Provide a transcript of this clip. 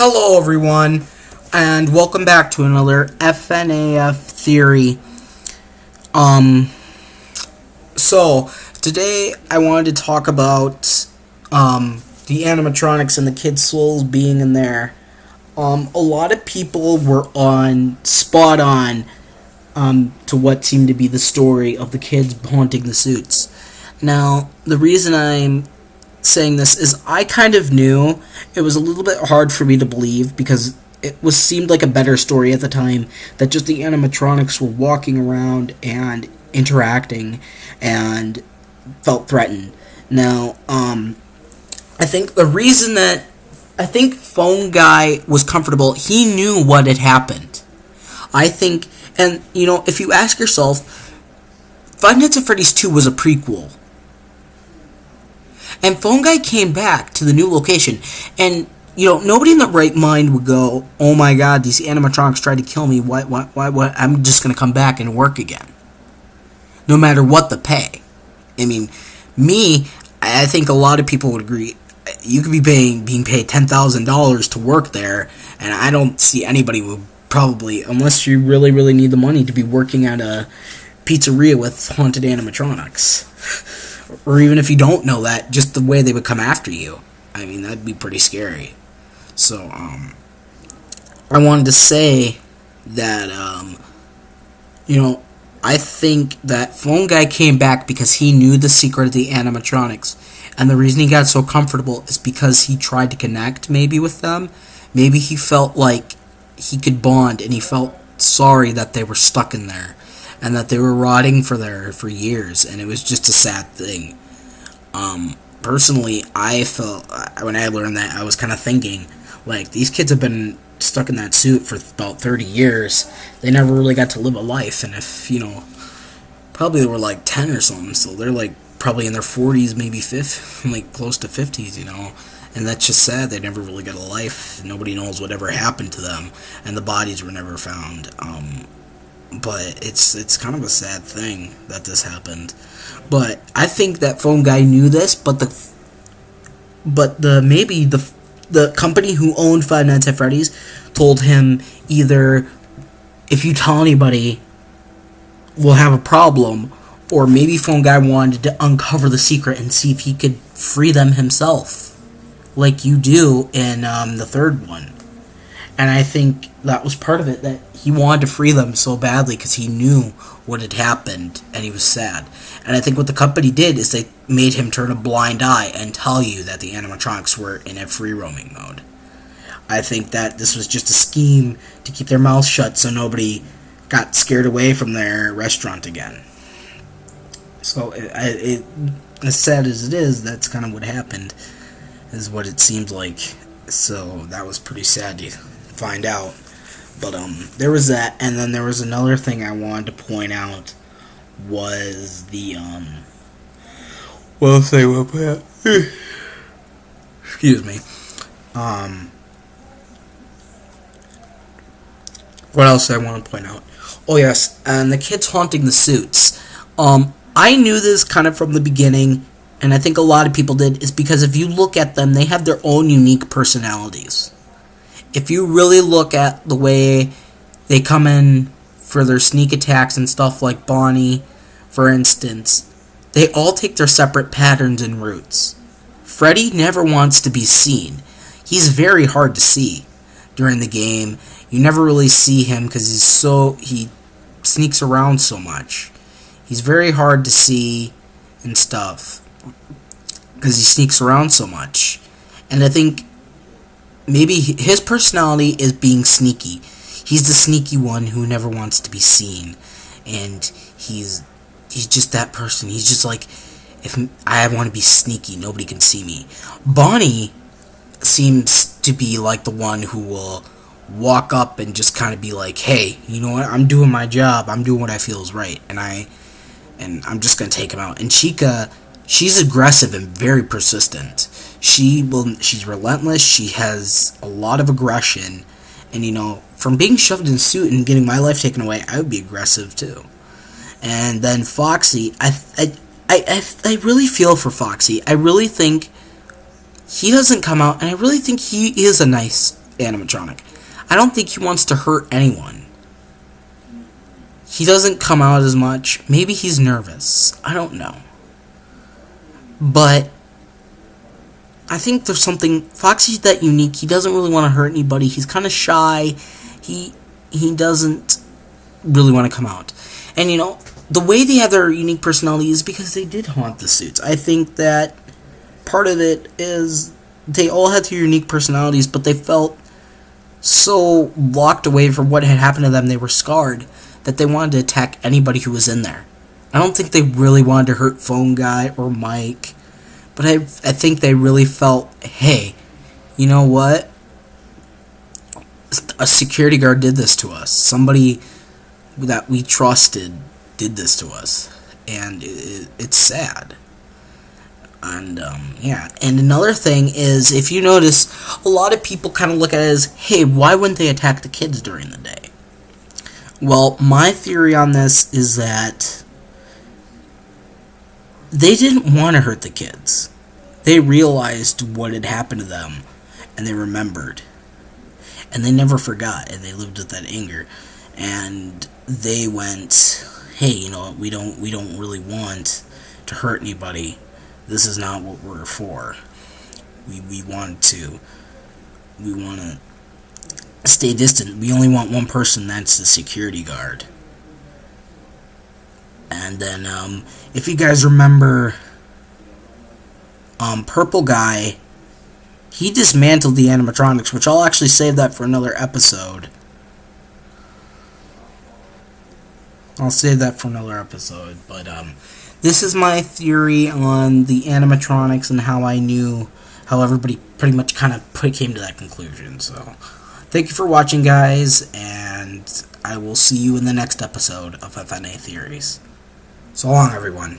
Hello everyone, and welcome back to another FNAF theory. So today I wanted to talk about the animatronics and the kids' souls being in there. A lot of people were spot on to what seemed to be the story of the kids haunting the suits. Now, the reason I'm saying this is I kind of knew. It was a little bit hard for me to believe because seemed like a better story at the time that just the animatronics were walking around and interacting and felt threatened. Now, I think the reason that Phone Guy was comfortable, he knew what had happened. I think, and if you ask yourself, Five Nights at Freddy's 2 was a prequel. And Phone Guy came back to the new location, and, nobody in the right mind would go, oh my god, these animatronics tried to kill me, why, I'm just gonna come back and work again. No matter what the pay. I mean, I think a lot of people would agree, you could be being paid $10,000 to work there, and I don't see anybody would probably, unless you really, really need the money, to be working at a pizzeria with haunted animatronics. Or even if you don't know that, just the way they would come after you. I mean, that'd be pretty scary. So, I wanted to say that, I think that Phone Guy came back because he knew the secret of the animatronics. And the reason he got so comfortable is because he tried to connect, maybe, with them. Maybe he felt like he could bond, and he felt sorry that they were stuck in there. And that they were rotting for years, and it was just a sad thing. Personally, I felt, when I learned that, I was kind of thinking, like, these kids have been stuck in that suit for about 30 years. They never really got to live a life, and if, probably they were like 10 or something, so they're like probably in their 40s, maybe like close to 50s, and that's just sad. They never really got a life. Nobody knows whatever happened to them, and the bodies were never found. But it's kind of a sad thing that this happened. But I think that Phone Guy knew this, but the company who owned Five Nights at Freddy's told him either if you tell anybody we'll have a problem, or maybe Phone Guy wanted to uncover the secret and see if he could free them himself, like you do in the third one. And I think that was part of it, that he wanted to free them so badly because he knew what had happened and he was sad. And I think what the company did is they made him turn a blind eye and tell you that the animatronics were in a free roaming mode. I think that this was just a scheme to keep their mouths shut so nobody got scared away from their restaurant again. So, as sad as it is, that's kind of what happened, is what it seemed like. So, that was pretty sad to find out. But there was that, and then there was another thing I wanted to point out was the excuse me. What else I want to point out? Oh yes, and the kids haunting the suits. I knew this kind of from the beginning, and I think a lot of people did, is because if you look at them, they have their own unique personalities. If you really look at the way they come in for their sneak attacks and stuff, like Bonnie, for instance, they all take their separate patterns and routes. Freddy never wants to be seen. He's very hard to see during the game. You never really see him because he sneaks around so much. He's very hard to see and stuff because he sneaks around so much. And I think maybe his personality is being sneaky. He's the sneaky one who never wants to be seen. And he's just that person. He's just like, if I want to be sneaky, nobody can see me. Bonnie seems to be like the one who will walk up and just kind of be like, hey, you know what, I'm doing my job. I'm doing what I feel is right. And I'm just going to take him out. And Chica, she's aggressive and very persistent. She's relentless. She has a lot of aggression, and from being shoved in a suit and getting my life taken away, I would be aggressive too. And then Foxy, I really feel for Foxy. I really think he doesn't come out, and I really think he is a nice animatronic. I don't think he wants to hurt anyone. He doesn't come out as much. Maybe he's nervous. I don't know. But I think there's something... Foxy's that unique. He doesn't really want to hurt anybody. He's kind of shy. He doesn't really want to come out. And, the way they have their unique personality is because they did haunt the suits. I think that part of it is they all had their unique personalities, but they felt so locked away from what had happened to them. They were scarred that they wanted to attack anybody who was in there. I don't think they really wanted to hurt Phone Guy or Mike, but I think they really felt, hey, you know what? A security guard did this to us. Somebody that we trusted did this to us, and it's sad. And and another thing is, if you notice, a lot of people kind of look at it as, hey, why wouldn't they attack the kids during the day? Well, my theory on this is that they didn't want to hurt the kids. They realized what had happened to them, and they remembered, and they never forgot, and they lived with that anger, and they went, hey, you know what, we don't really want to hurt anybody. This is not what we're for. We want to stay distant. We only want one person, that's the security guard. And then, if you guys remember, Purple Guy, he dismantled the animatronics, which I'll actually save that for another episode. But, this is my theory on the animatronics and how everybody pretty much kind of came to that conclusion. So, thank you for watching, guys, and I will see you in the next episode of FNA Theories. So long, everyone.